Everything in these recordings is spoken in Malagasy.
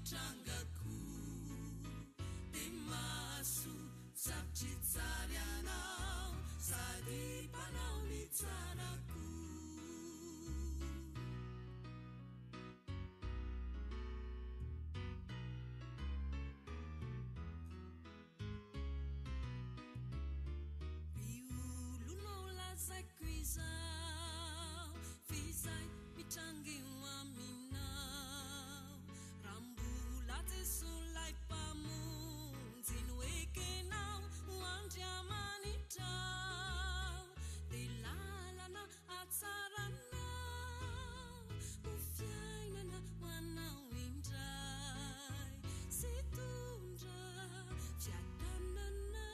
itrangaku Dimasu sapchitsarianao Sadi panao nitsaraku Viulunao lazaiko izao Fizay mitrangy aminao Rambola Jesolay mpamonjy noekenao Hoandry amanitrao De lalana atsaranao Ho fiainana hoanao indray Sy tondra fiadanana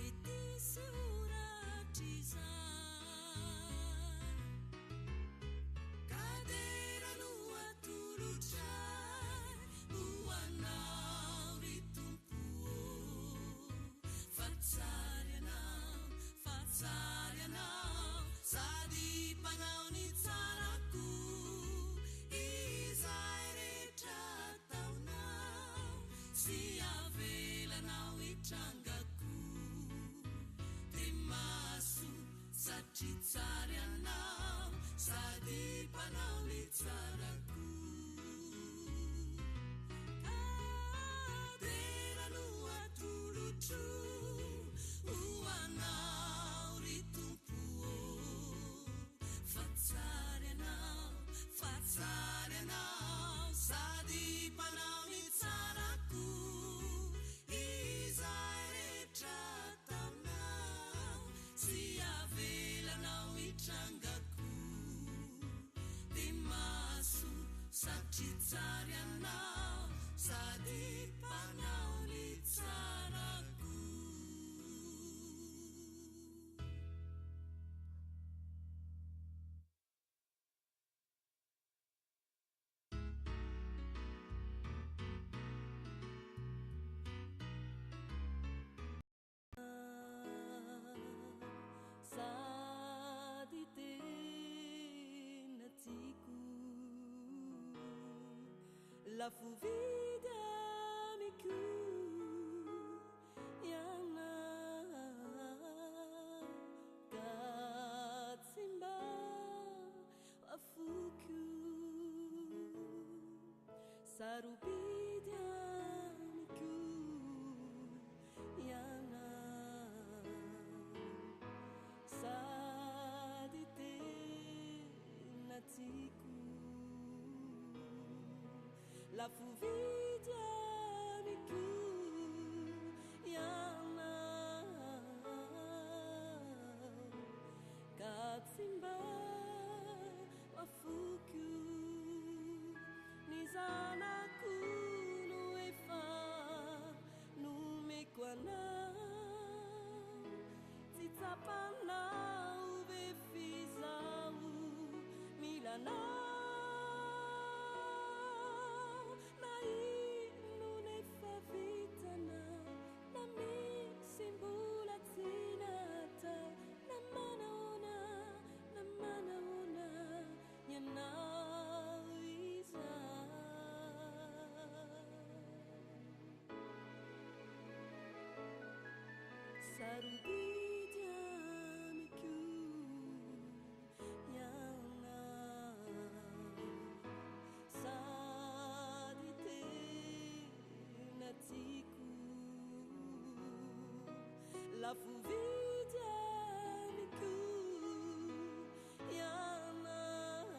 Ety sy horatry izay Kadera no atolotray Hoanao ry tompo Fatsary anao Sady mpanao ny tsarako Izay rehetra ataonao Sy avelanao itrangako Dimaso satria tsara anao Sady mpanao ny tsarako Kadera no atolotro Hoanao ry tompo Fatsary anao Sady mpanao ny tsarako Izay rehetra ataonao Sy avelanao itrangako Dimaso satria tsara anao Sady mpanao ny tsarako Sady tena tiako Lafo vidy amiko ianao Ka tsy mba afoko Sarobidy amiko ianao Sady tena tiako Lafo vidy amiko ianao Ka tsy mba afoko Ny zanako no efa nomeko anao Tsy tsapanao ve fizaho milanao Na ino nefa vitanao Na misy mbola tsy natao Na manahona ny anao izay Sarobidy amiko ianao Sady tena tiako Lafo vidy amiko ianao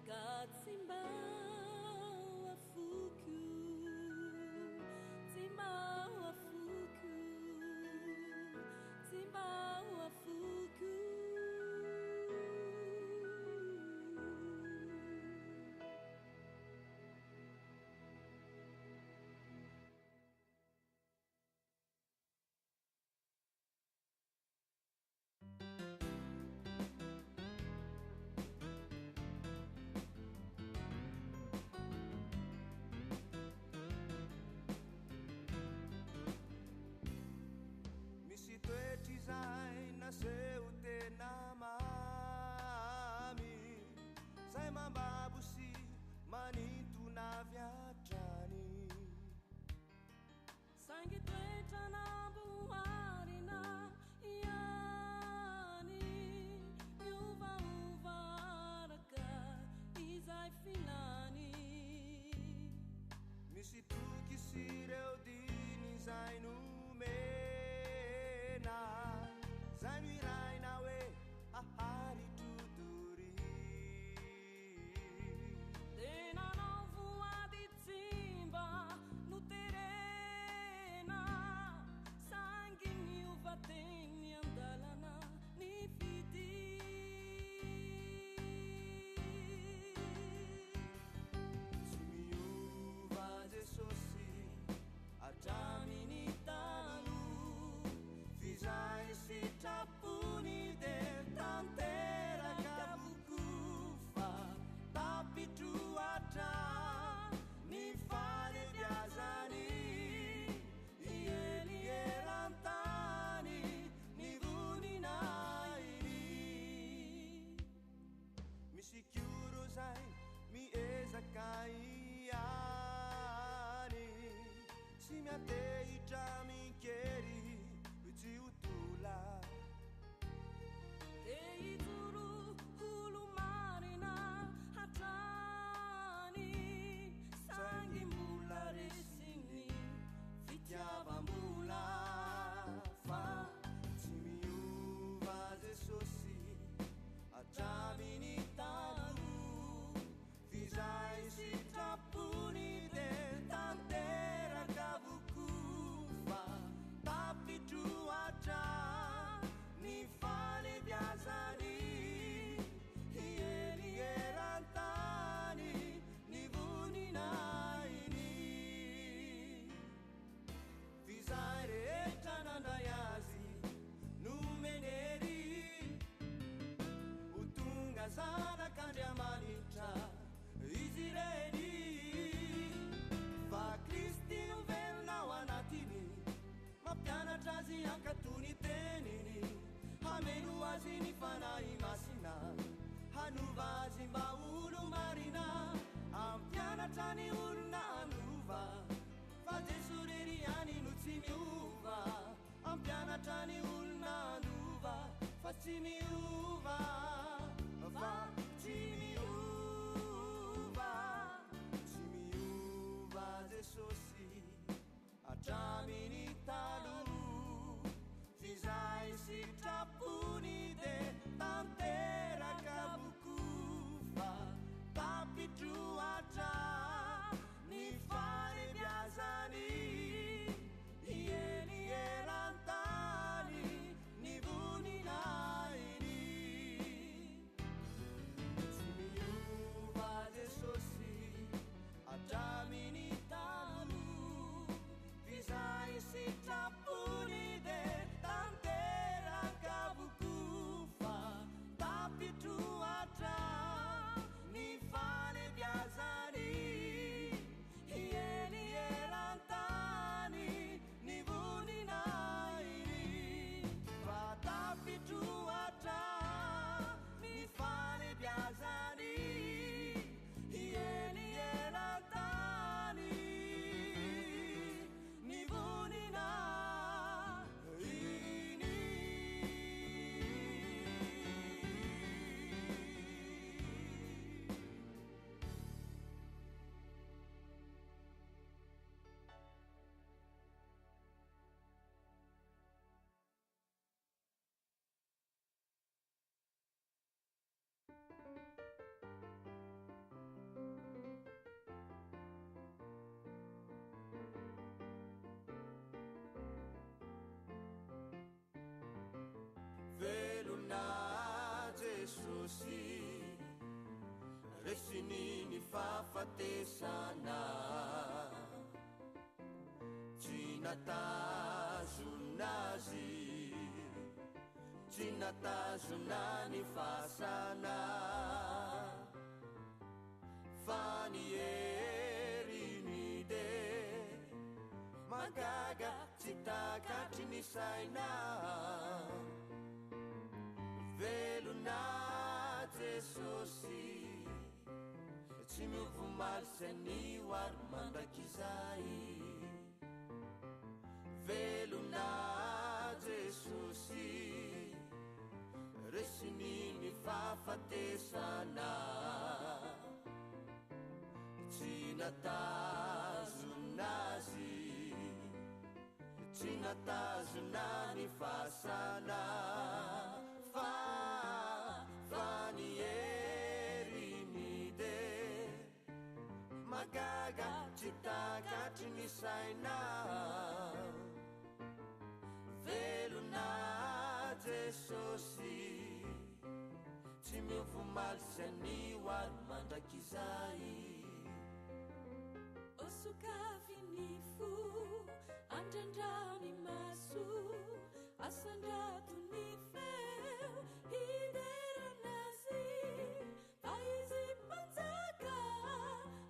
Ka tsy mba afoko Tsy mba afoko Tsy mba afoko zay finany misy toky sy reo diny zay nomena zay no iraina hoe ahaly totory tena nao voady tsimba no terena sangy miovateny andalana ny fity tsy miova jesosy atraminy talo fizay sitrapony de tanteraka vokofa tapitroatra ny falebiazany ielierantany ny voninainy misy kioro zay miezaka iany sy miatehitra minkery tsy otola teitoro olo marina hatrany sangy mbola resiny fitiavam-bola fa tsy miova jesosy atraminy talo fizay sitrapony de tanteraka vokofa tapitroatra ny falebiazany ielierantany ny voninainy fizay rehetra nandray azy nomenery ho tonga zanak'andriamanitra izy reny fa Kristy novelona ao anatiny mampianatra azy ankatony teniny hameno azy ny fanahy masina hanova azy mba olo marina ampianatra ny olona anova fa Jesu rery any no tsy miova ampianatra ny olona anova fa tsy miova fa tsy miova tsy miova Jesosy atraminy talo fizay sitrapony de tanteraka vokofa tapitroatra ny falebiazany ielierantany ny voninainy tsy miova Jesosy atraminy talo fizay sitrapony de tanteraka vokofa tapitroatra ny falebiazany ielierantany ny voninainy fa tapitroatra ny falebiazany ielierantany ny voninainy velona Jesosy resiny ny fahafatesana tsy natazonazy tsy natazona ny fasana fa ny heriny de magaga tsy takatry ny saina velona Jesosy tsy miovomaly sany hoary mandrakizay velona Jesosy resiny ny fahafatesana natazonazy tsy natazona ny fasana fa fanieriny de magaga tsy takatry ny saina velona Jesosy tsy miovomaly sy anioary mandrakizay osokafiny fo andrandrao ny maso asandratony feo hideranazy fa izy mpanjaka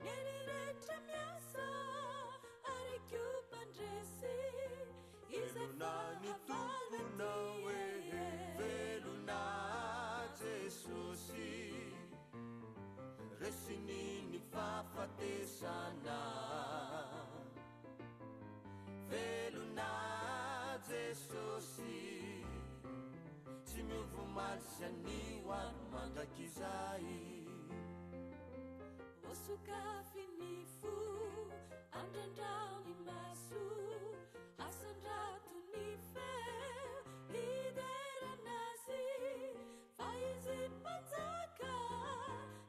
mieriretra miasa ary kiopandresy velona ny tomponao e velona Jesosy resiny ny fahafatesana velona Jesosy tsy miovomaly sy anioary mandrakizay osokafiny fo andrandrao ny maso asandratony feo hideranazy fa izy mpanjaka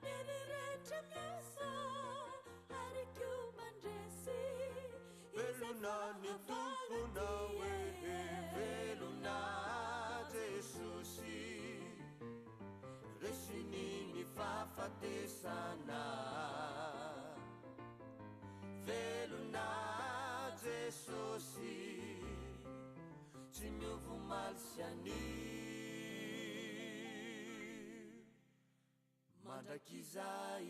mieriretra miasa ary kiomandresy velona ny tomponao e velona Jesosy resiny ny fahafatesana velona Jesosy tsy miovomaly sy anio mandrakizay